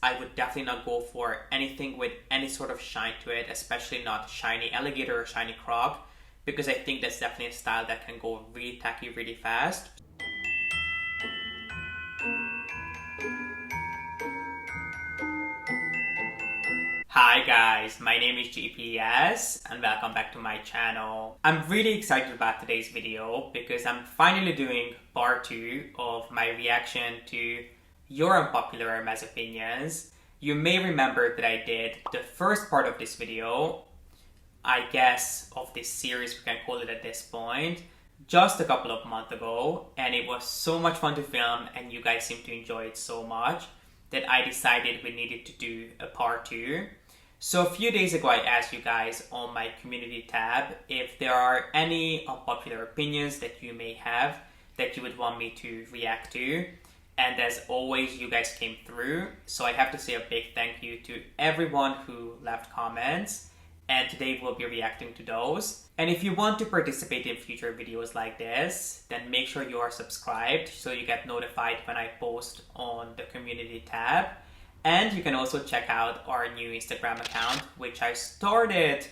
I would definitely not go for anything with any sort of shine to it, especially not shiny alligator or shiny croc, because I think that's definitely a style that can go really tacky really fast. Hi guys, my name is G.P.S and welcome back to my channel. I'm really excited about today's video because I'm finally doing part 2 of my reaction to your unpopular Hermes opinions. You may remember that I did the first part of this video, I guess of this series, we can call it at this point, just a couple of months ago, and it was so much fun to film and you guys seem to enjoy it so much that I decided we needed to do a part 2. So a few days ago I asked you guys on my community tab if there are any unpopular opinions that you may have that you would want me to react to. And as always, you guys came through. So I have to say a big thank you to everyone who left comments. And today we'll be reacting to those. And if you want to participate in future videos like this, then make sure you are subscribed so you get notified when I post on the community tab. And you can also check out our new Instagram account, which I started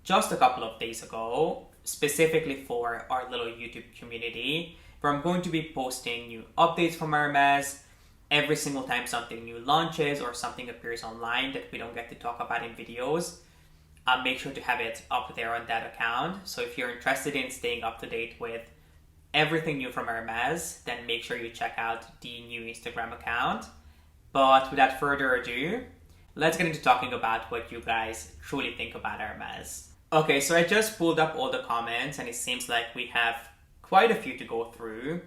just a couple of days ago, specifically for our little YouTube community, where I'm going to be posting new updates from Hermes every single time something new launches or something appears online that we don't get to talk about in videos. I'll make sure to have it up there on that account. So if you're interested in staying up to date with everything new from Hermes, then make sure you check out the new Instagram account. But without further ado, let's get into talking about what you guys truly think about Hermes. Okay, so I just pulled up all the comments and it seems like we have quite a few to go through.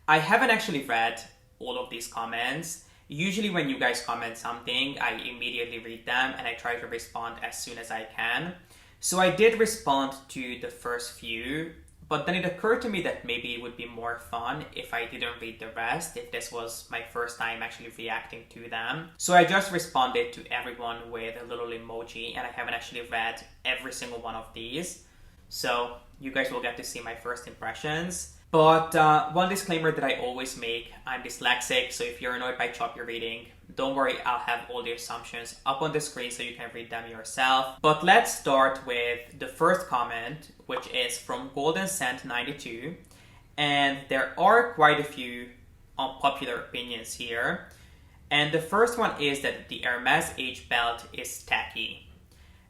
I haven't actually read all of these comments. Usually when you guys comment something, I immediately read them and I try to respond as soon as I can. So I did respond to the first few, but then it occurred to me that maybe it would be more fun if I didn't read the rest, if this was my first time actually reacting to them. So I just responded to everyone with a little emoji and I haven't actually read every single one of these. So you guys will get to see my first impressions. But one disclaimer that I always make, I'm dyslexic, so if you're annoyed by choppy reading, don't worry, I'll have all the assumptions up on the screen so you can read them yourself. But let's start with the first comment, which is from Golden Cent 92. And there are quite a few unpopular opinions here. And the first one is that the Hermès H belt is tacky.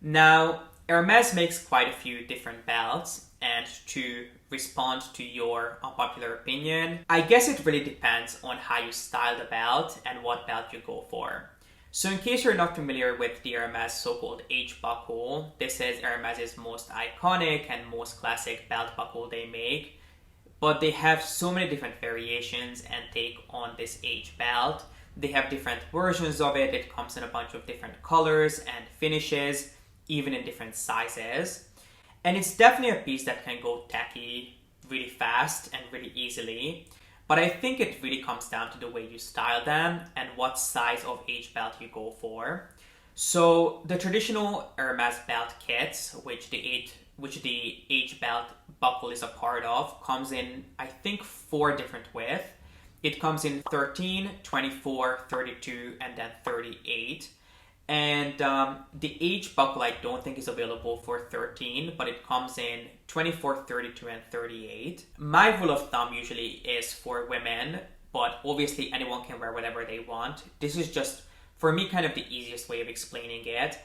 Now, Hermes makes quite a few different belts, and to respond to your unpopular opinion, I guess it really depends on how you style the belt and what belt you go for. So in case you're not familiar with the Hermes so-called H buckle, this is Hermes's most iconic and most classic belt buckle they make, but they have so many different variations and take on this H belt. They have different versions of it. It comes in a bunch of different colors and finishes, even in different sizes. And it's definitely a piece that can go tacky really fast and really easily. But I think it really comes down to the way you style them and what size of H belt you go for. So the traditional Hermes belt kits, which the H belt buckle is a part of, comes in, I think, 4 different widths. It comes in 13, 24, 32, and then 38. And the H buckle I don't think is available for 13, but it comes in 24, 32, and 38. My rule of thumb usually is for women, but obviously anyone can wear whatever they want. This is just, for me, kind of the easiest way of explaining it.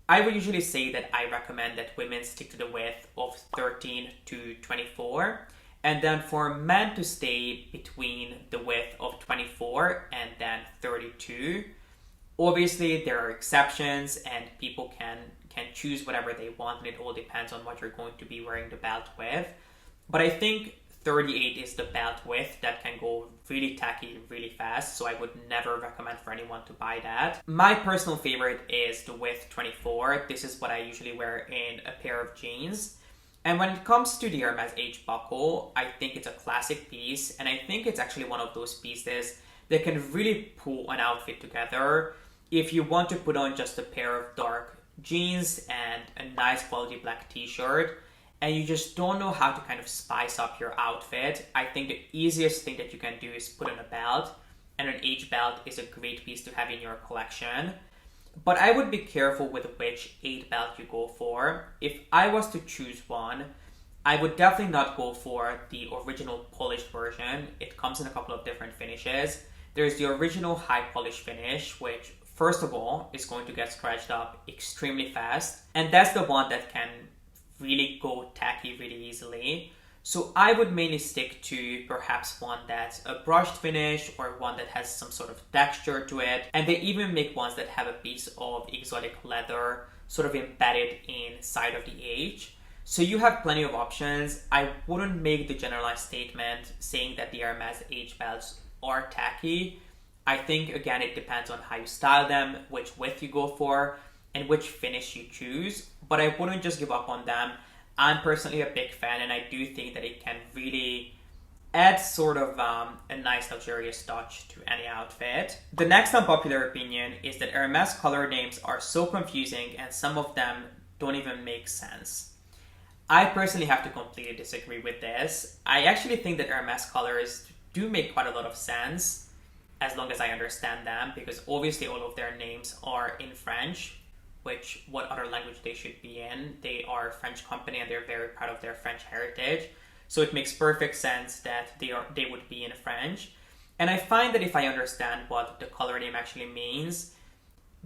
I would usually say that I recommend that women stick to the width of 13 to 24, and then for men to stay between the width of 24 and then 32. Obviously, there are exceptions and people can choose whatever they want, and it all depends on what you're going to be wearing the belt with. But I think 38 is the belt width that can go really tacky really fast, so I would never recommend for anyone to buy that. My personal favorite is the width 24. This is what I usually wear in a pair of jeans. And when it comes to the Hermes H buckle, I think it's a classic piece, and I think it's actually one of those pieces that can really pull an outfit together. If you want to put on just a pair of dark jeans and a nice quality black t-shirt, and you just don't know how to kind of spice up your outfit, I think the easiest thing that you can do is put on a belt and an H belt is a great piece to have in your collection. But I would be careful with which H belt you go for. If I was to choose one, I would definitely not go for the original polished version. It comes in a couple of different finishes. There's the original high polish finish, which first of all is going to get scratched up extremely fast. And that's the one that can really go tacky really easily. So I would mainly stick to perhaps one that's a brushed finish or one that has some sort of texture to it. And they even make ones that have a piece of exotic leather sort of embedded inside of the H. So you have plenty of options. I wouldn't make the generalized statement saying that the Hermes H belts are tacky. I think again it depends on how you style them, which width you go for, and which finish you choose. But I wouldn't just give up on them. I'm personally a big fan, and I do think that it can really add sort of a nice luxurious touch to any outfit. The next unpopular opinion is that Hermes color names are so confusing and some of them don't even make sense. I personally have to completely disagree with this. I actually think that Hermes colors do make quite a lot of sense as long as I understand them, because obviously all of their names are in French, which what other language they should be in. They are a French company and they're very proud of their French heritage. So it makes perfect sense that they would be in French. And I find that if I understand what the color name actually means,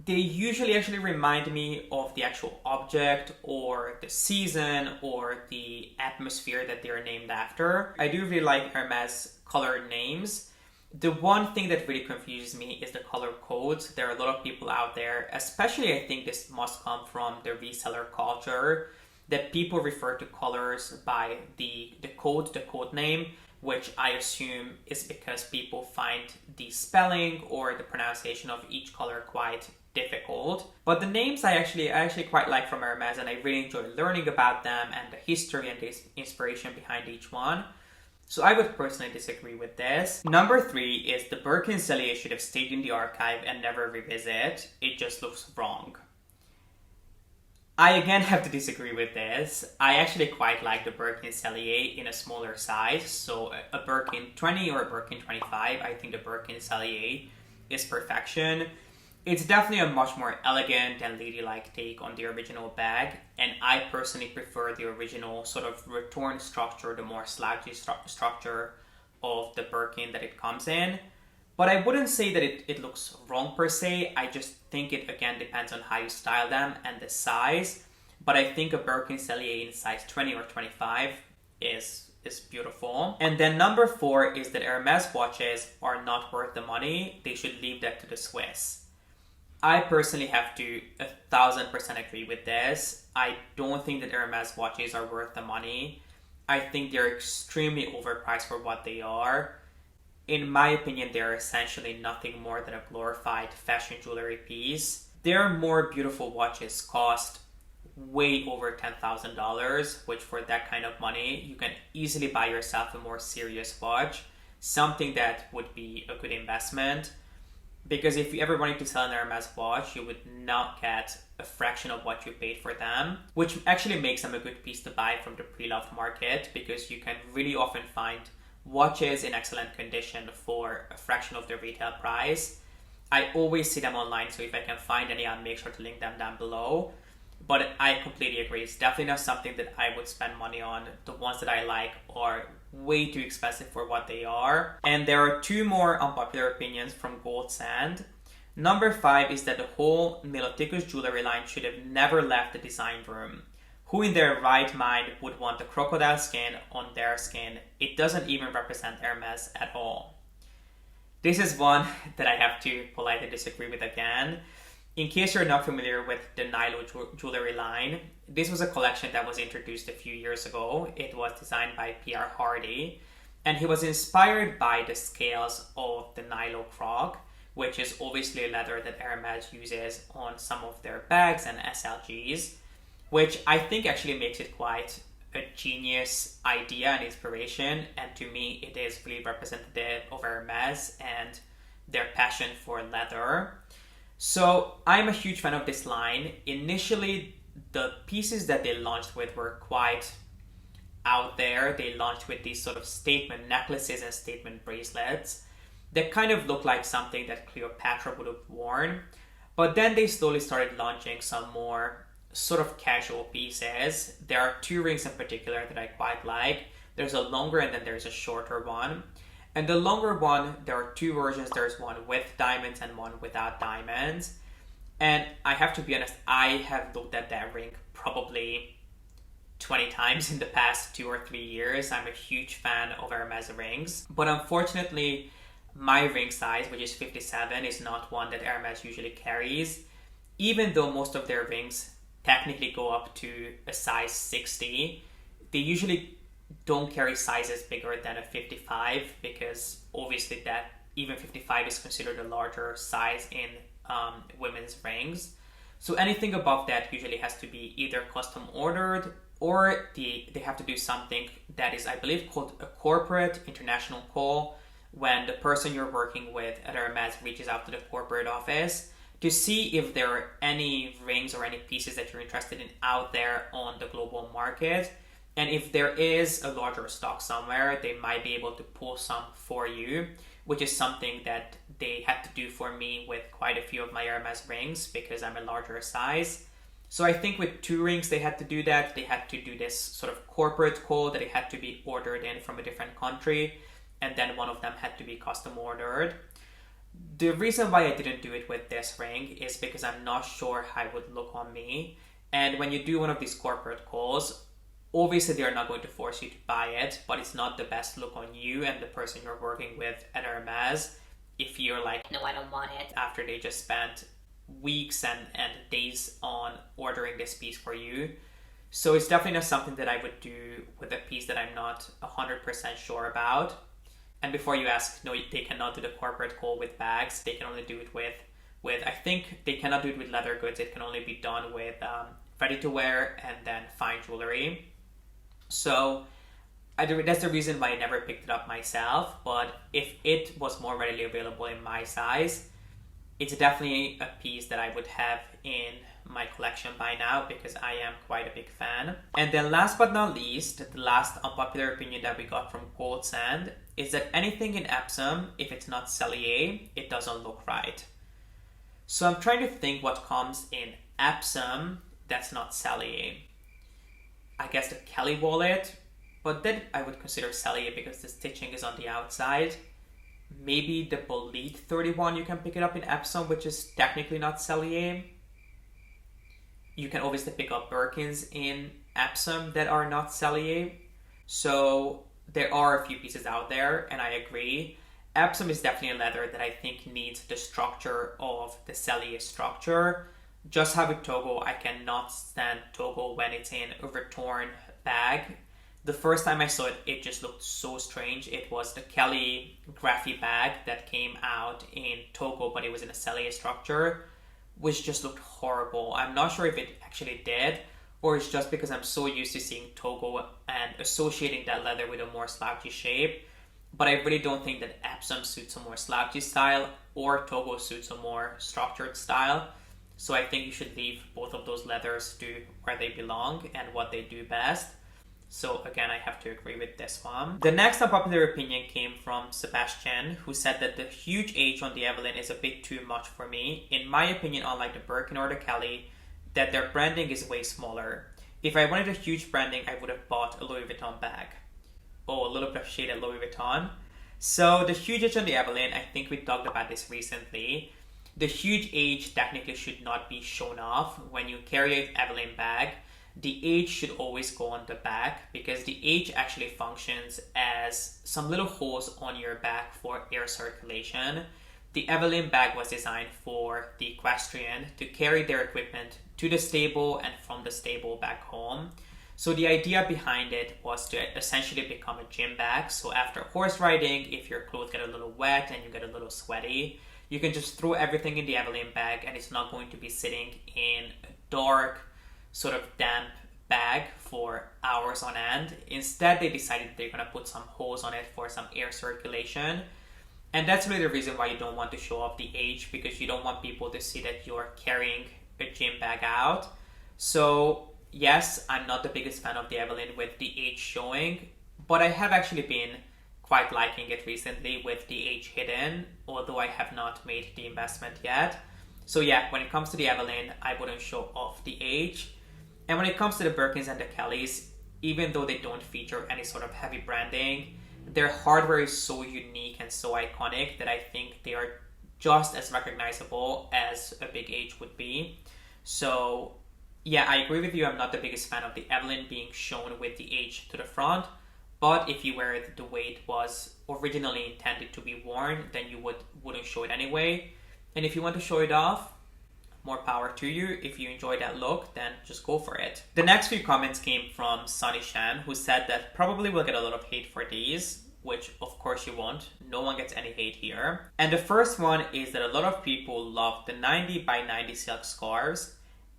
they usually actually remind me of the actual object or the season or the atmosphere that they're named after. I do really like Hermes color names. The one thing that really confuses me is the color codes. There are a lot of people out there, especially I think this must come from the reseller culture, that people refer to colors by the code name, which I assume is because people find the spelling or the pronunciation of each color quite difficult. But the names I actually quite like from Hermes, and I really enjoy learning about them and the history and the inspiration behind each one. So I would personally disagree with this. Number 3 is the Birkin Sellier should have stayed in the archive and never revisit. It just looks wrong. I again have to disagree with this. I actually quite like the Birkin Sellier in a smaller size. So a Birkin 20 or a Birkin 25, I think the Birkin Sellier is perfection. It's definitely a much more elegant and ladylike take on the original bag, and I personally prefer the original sort of retorn structure, the more slouchy structure of the Birkin that it comes in. But I wouldn't say that it looks wrong per se. I just think it again depends on how you style them and the size. But I think a Birkin Sellier in size 20 or 25 is beautiful. And then number 4 is that Hermes watches are not worth the money. They should leave that to the Swiss. I personally have to 1000% agree with this. I don't think that Hermes watches are worth the money. I think they're extremely overpriced for what they are. In my opinion, they're essentially nothing more than a glorified fashion jewelry piece. Their more beautiful watches cost way over $10,000, which for that kind of money, you can easily buy yourself a more serious watch, something that would be a good investment. Because if you ever wanted to sell an Hermes watch, you would not get a fraction of what you paid for them, which actually makes them a good piece to buy from the pre-loved market, because you can really often find watches in excellent condition for a fraction of their retail price. I always see them online, so if I can find any, I'll make sure to link them down below. But I completely agree. It's definitely not something that I would spend money on. The ones that I like are way too expensive for what they are. And there are 2 more unpopular opinions from Gold Sand. Number 5 is that the whole Miloticus jewelry line should have never left the design room. Who in their right mind would want the crocodile skin on their skin? It doesn't even represent Hermes at all. This is one that I have to politely disagree with again. In case you're not familiar with the Nylon jewelry line, this was a collection that was introduced a few years ago. It was designed by Pierre Hardy, and he was inspired by the scales of the Nylon croc, which is obviously a leather that Hermes uses on some of their bags and SLGs, which I think actually makes it quite a genius idea and inspiration, and to me it is really representative of Hermes and their passion for leather. So I'm a huge fan of this line. Initially, the pieces that they launched with were quite out there. They launched with these sort of statement necklaces and statement bracelets. that kind of looked like something that Cleopatra would have worn. But then they slowly started launching some more sort of casual pieces. There are two rings in particular that I quite like. There's a longer and then there's a shorter one. And the longer one, there are two versions. There's one with diamonds and one without diamonds. And I have to be honest, I have looked at that ring probably 20 times in the past 2 or 3 years. I'm a huge fan of Hermes rings. But unfortunately, my ring size, which is 57, is not one that Hermes usually carries. Even though most of their rings technically go up to a size 60, they usually don't carry sizes bigger than a 55 because obviously that even 55 is considered a larger size in women's rings. So anything above that usually has to be either custom ordered or they have to do something that is, I believe, called a corporate international call, when the person you're working with at Hermes reaches out to the corporate office to see if there are any rings or any pieces that you're interested in out there on the global market. And if there is a larger stock somewhere, they might be able to pull some for you, which is something that they had to do for me with quite a few of my Hermes rings because I'm a larger size. So I think with 2 rings, they had to do that. They had to do this sort of corporate call that it had to be ordered in from a different country. And then one of them had to be custom ordered. The reason why I didn't do it with this ring is because I'm not sure how it would look on me. And when you do one of these corporate calls, obviously they're not going to force you to buy it, but it's not the best look on you and the person you're working with at Hermes if you're like, no, I don't want it, after they just spent weeks and days on ordering this piece for you. So it's definitely not something that I would do with a piece that I'm not 100% sure about. And before you ask, no, they cannot do the corporate call with bags. They can only do it with I think they cannot do it with leather goods. It can only be done with ready to wear and then fine jewelry. So that's the reason why I never picked it up myself. But if it was more readily available in my size, it's definitely a piece that I would have in my collection by now because I am quite a big fan. And then last but not least, the last unpopular opinion that we got from Gold Sand is that anything in Epsom, if it's not Sellier, it doesn't look right. So I'm trying to think what comes in Epsom that's not Sellier. I guess the Kelly wallet, but then I would consider Sellier because the stitching is on the outside. Maybe the Bolide 31, you can pick it up in Epsom, which is technically not Sellier. You can obviously pick up Birkins in Epsom that are not Sellier. So there are a few pieces out there, and I agree. Epsom is definitely a leather that I think needs the structure of the Sellier structure. Just how with Togo, I cannot stand Togo when it's in a retorn bag. The first time I saw it, it just looked so strange. It was the Kelly Graphy bag that came out in Togo, but it was in a Sellier structure, which just looked horrible. I'm not sure if it actually did, or it's just because I'm so used to seeing Togo and associating that leather with a more slouchy shape. But I really don't think that Epsom suits a more slouchy style or Togo suits a more structured style. So I think you should leave both of those leathers to where they belong and what they do best. So again, I have to agree with this one. The next unpopular opinion came from Sebastian, who said that the huge H on the Evelyn is a bit too much for me. In my opinion, unlike the Birkin or the Kelly, that their branding is way smaller. If I wanted a huge branding, I would have bought a Louis Vuitton bag. Oh, a little bit of shade at Louis Vuitton. So the huge H on the Evelyn, I think we talked about this recently. The huge H technically should not be shown off. When you carry an Evelyn bag, the H should always go on the back because the H actually functions as some little holes on your back for air circulation. The Evelyn bag was designed for the equestrian to carry their equipment to the stable and from the stable back home. So the idea behind it was to essentially become a gym bag. So after horse riding, if your clothes get a little wet and you get a little sweaty, you can just throw everything in the Evelyn bag and it's not going to be sitting in a dark, sort of damp bag for hours on end. Instead, they decided they're going to put some holes on it for some air circulation. And that's really the reason why you don't want to show off the H, because you don't want people to see that you're carrying a gym bag out. So yes, I'm not the biggest fan of the Evelyn with the H showing, but I have actually been quite liking it recently with the H hidden, although I have not made the investment yet. So yeah, when it comes to the Evelyn, I wouldn't show off the H. And when it comes to the Birkins and the Kellys, even though they don't feature any sort of heavy branding, their hardware is so unique and so iconic that I think they are just as recognizable as a big H would be. So yeah, I agree with you. I'm not the biggest fan of the Evelyn being shown with the H to the front, but if you wear it the way it was originally intended to be worn, then you wouldn't show it anyway. And if you want to show it off, more power to you. If you enjoy that look, then just go for it. The next few comments came from Sunny Shan, who said that probably will get a lot of hate for these, which of course you won't. No one gets any hate here. And the first one is that a lot of people love the 90 by 90 silk scarves,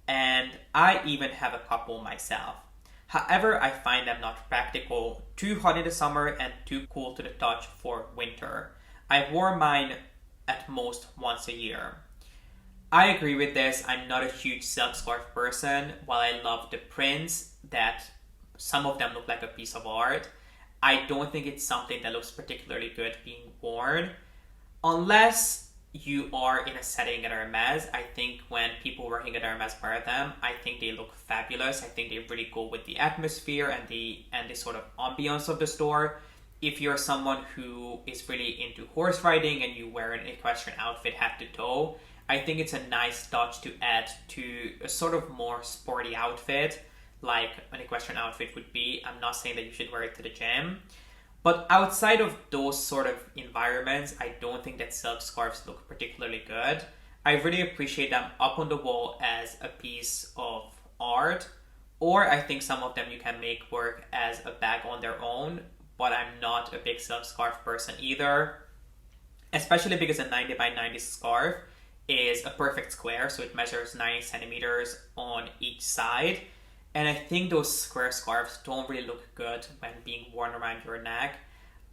and I even have a couple myself. However, I find them not practical, too hot in the summer and too cool to the touch for winter. I wore mine at most once a year. I agree with this. I'm not a huge silk scarf person. While I love the prints, that some of them look like a piece of art, I don't think it's something that looks particularly good being worn. Unless you are in a setting at Hermes, I think when people working at Hermes wear them, I think they look fabulous. I think they really go with the atmosphere and the sort of ambiance of the store. If you're someone who is really into horse riding and you wear an equestrian outfit head to toe, I think it's a nice touch to add to a sort of more sporty outfit, like an equestrian outfit would be. I'm not saying that you should wear it to the gym, but outside of those sort of environments, I don't think that silk scarves look particularly good. I really appreciate them up on the wall as a piece of art, or I think some of them you can make work as a bag on their own, but I'm not a big silk scarf person either, especially because a 90 by 90 scarf is a perfect square, so it measures 90 centimeters on each side. And I think those square scarves don't really look good when being worn around your neck.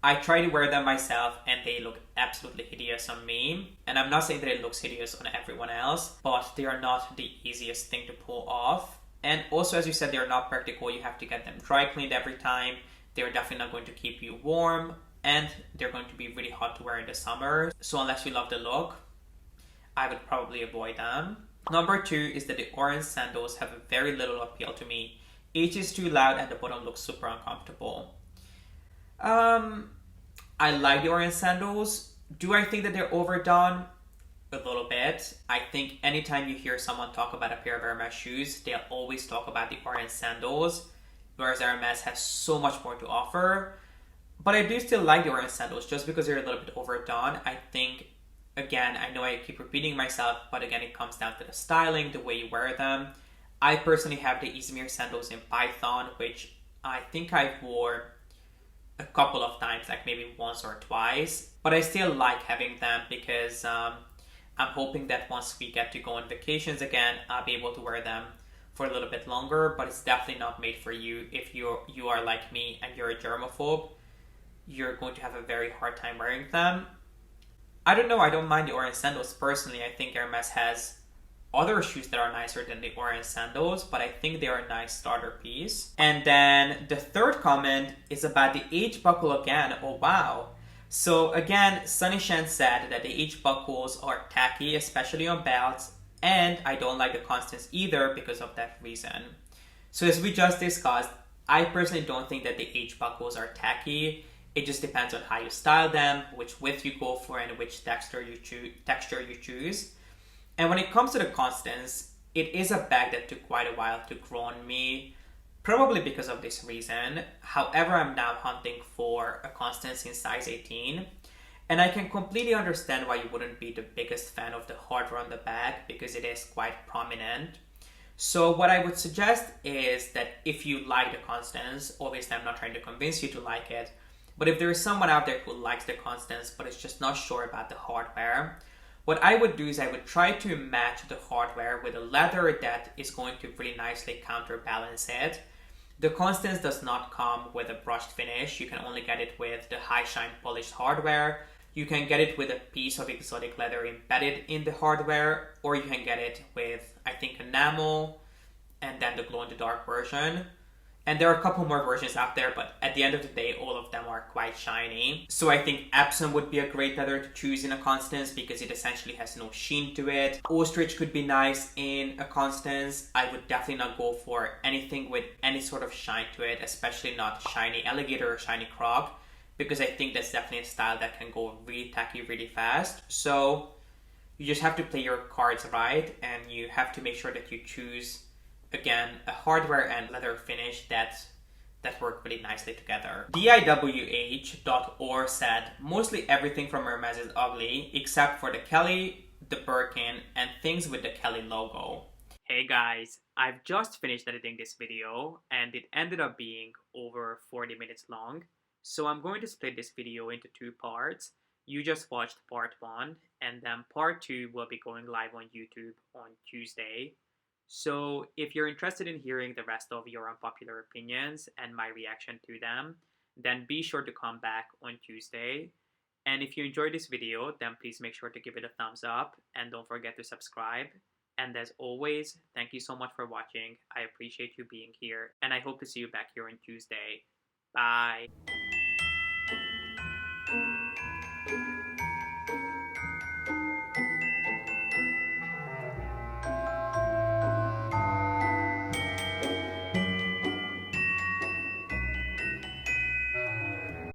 I try to wear them myself and they look absolutely hideous on me. And I'm not saying that it looks hideous on everyone else, but they are not the easiest thing to pull off. And also, as you said, they're not practical. You have to get them dry cleaned every time. They're definitely not going to keep you warm, and they're going to be really hot to wear in the summer. So unless you love the look, I would probably avoid them. Number 2 is that the orange sandals have very little appeal to me. H is too loud and the bottom looks super uncomfortable. I like the orange sandals. Do I think that they're overdone? A little bit. I think anytime you hear someone talk about a pair of Hermes shoes, they'll always talk about the orange sandals, whereas Hermes has so much more to offer. But I do still like the orange sandals just because they're a little bit overdone. I think, again, I know I keep repeating myself, but again, it comes down to the styling, the way you wear them. I personally have the Izmir sandals in Python, which I think I wore a couple of times, like maybe once or twice. But I still like having them because I'm hoping that once we get to go on vacations again, I'll be able to wear them for a little bit longer. But it's definitely not made for you. If you are like me and you're a germaphobe, you're going to have a very hard time wearing them. I don't know, I don't mind the orange sandals personally. I think Hermes has other shoes that are nicer than the orange sandals, but I think they are a nice starter piece. And then the third comment is about the H buckle again. Oh wow. So again, Sunny Shan said that the H buckles are tacky, especially on belts, and I don't like the Constance either because of that reason. So as we just discussed, I personally don't think that the H buckles are tacky. It just depends on how you style them, which width you go for, and which texture you choose. And when it comes to the Constance, it is a bag that took quite a while to grow on me, probably because of this reason. However, I'm now hunting for a Constance in size 18, and I can completely understand why you wouldn't be the biggest fan of the hardware on the bag because it is quite prominent. So what I would suggest is that if you like the Constance, obviously I'm not trying to convince you to like it, but if there is someone out there who likes the Constance but is just not sure about the hardware, what I would do is I would try to match the hardware with a leather that is going to really nicely counterbalance it. The Constance does not come with a brushed finish. You can only get it with the high shine polished hardware. You can get it with a piece of exotic leather embedded in the hardware, or you can get it with, I think, enamel and then the glow in the dark version. And there are a couple more versions out there, but at the end of the day, all of them are quite shiny. So I think Epsom would be a great leather to choose in a Constance because it essentially has no sheen to it. Ostrich could be nice in a Constance. I would definitely not go for anything with any sort of shine to it, especially not shiny alligator or shiny croc, because I think that's definitely a style that can go really tacky really fast. So you just have to play your cards right, and you have to make sure that you choose, again, a hardware and leather finish that work really nicely together. DIWH.org said, mostly everything from Hermes is ugly except for the Kelly, the Birkin, and things with the Kelly logo. Hey guys, I've just finished editing this video and it ended up being over 40 minutes long. So I'm going to split this video into two parts. You just watched part 1 and then part 2 will be going live on YouTube on Tuesday. So if you're interested in hearing the rest of your unpopular opinions and my reaction to them, then be sure to come back on Tuesday. And if you enjoyed this video, then please make sure to give it a thumbs up and don't forget to subscribe. And as always, thank you so much for watching. I appreciate you being here and I hope to see you back here on Tuesday. Bye.